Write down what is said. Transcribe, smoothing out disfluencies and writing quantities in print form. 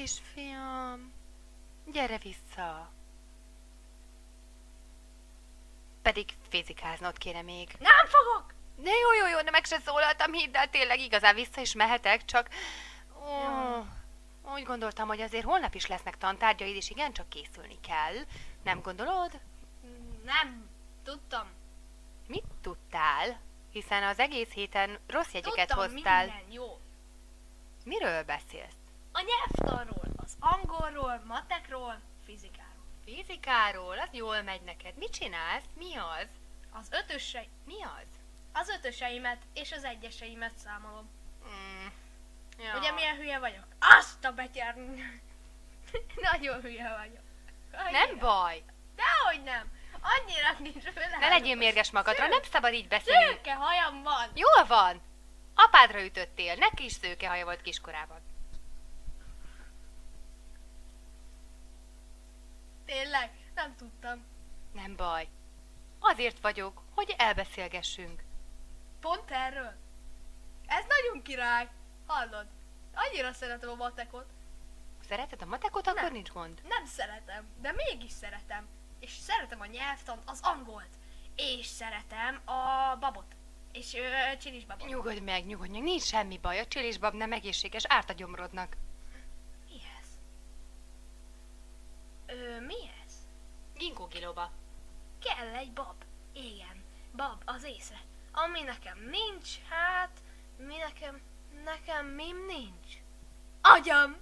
kisfiam, gyere vissza. Pedig fizikáznod kéne még. Nem fogok! De jó, de meg se szólaltam, hidd el, tényleg igazán vissza is mehetek, csak... Úgy gondoltam, hogy azért holnap is lesznek tantárgyaid, és igencsak készülni kell. Nem gondolod? Nem, tudtam. Mit tudtál? Hiszen az egész héten rossz jegyeket Tudtam hoztál. minden, jó. Miről beszélsz? A nyelvtanról, az angolról, matekról, fizikáról. Fizikáról, az jól megy neked. Mit csinálsz? Mi az? Mi az? Az ötöseimet és az egyeseimet számolom. Ja. Ugye milyen hülye vagyok? Azt a betyár... Nagyon hülye vagyok. Nem baj. Dehogy nem. Annyira nincs fölálló. Ne legyél mérges magadra, nem szabad így beszélni. Szőke hajam van. Jól van. Apádra ütöttél, neki is szőkehaja volt kiskorában. Tényleg? Nem tudtam. Nem baj. Azért vagyok, hogy elbeszélgessünk. Pont erről? Ez nagyon király. Hallod? Annyira szeretem a matekot. Szereted a matekot, akkor Nem. nincs gond. Nem szeretem, de mégis szeretem. És szeretem a nyelvtant, az angolt. És szeretem a babot. És csilis babot. Nyugodj meg, nincs semmi baj. A csilisbab nem egészséges, árt a gyomrodnak. Mi ez? Mi ez? Ginkgóbiloba. Kell egy bab. Igen, bab az észre. Ami nekem nincs, hát... Nekem mim nincs. Agyam!